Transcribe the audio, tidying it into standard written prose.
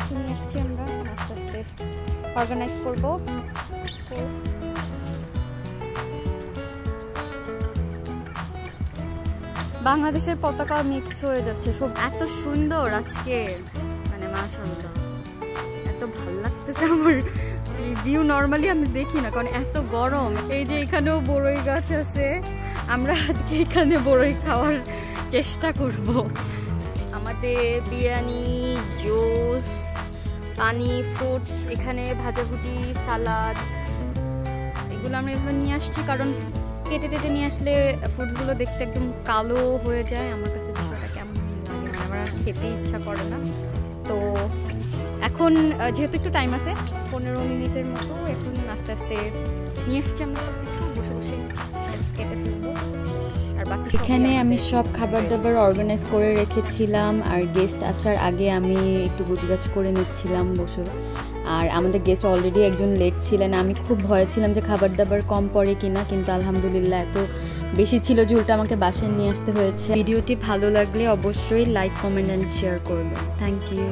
কিছু নিয়ে এসেছি আমরা, আস্তে আস্তে অর্গানাইজ করবো। তো বাংলাদেশের পতাকা মিক্স হয়ে যাচ্ছে সব, এত সুন্দর আজকে, মানে মাশাআল্লাহ এত ভালো লাগতেছে আমার। ভিউ নর্মালি আমি দেখি না কারণ এত গরম। এই যে এখানেও বড়ই গাছ আছে, আমরা আজকে এখানে বড়ই খাওয়ার চেষ্টা করব। আমাদের বিরিয়ানি, জুস, পানি, ফ্রুটস, এখানে ভাজাভুজি, সালাদ, এগুলো আমরা এভাবে নিয়ে আসছি কারণ কেটে টেটে নিয়ে আসলে ফ্রুটসগুলো দেখতে একদম কালো হয়ে যায়। আমার কাছে বিষয়টা কেমন লাগে, মানে আমার খেতে ইচ্ছা করে না। তো এখন যেহেতু একটু টাইম আছে, 15 মিনিটের মতো, এখন আস্তে আস্তে নিয়ে আসছি আমরা সব কিছু, বসে বসে কেটে ফেলবো। আর বাকি এখানে আমি সব খাবার দাবার অর্গানাইজ করে রেখেছিলাম, আর গেস্ট আসার আগে আমি একটু গুজগাছ করে নিচ্ছিলাম বসে। আর আমাদের গেস্ট অলরেডি একজন লেট ছিলেন, আমি খুব ভয় ছিলাম যে খাবার দাবার কম পড়ে কিনা, কিন্তু আলহামদুলিল্লাহ এত বেশি ছিল যে উল্টা আমাকে বাসায় নিয়ে আসতে হয়েছে। ভিডিওটি ভালো লাগলে অবশ্যই লাইক, কমেন্ট অ্যান্ড শেয়ার করবেন। Thank you.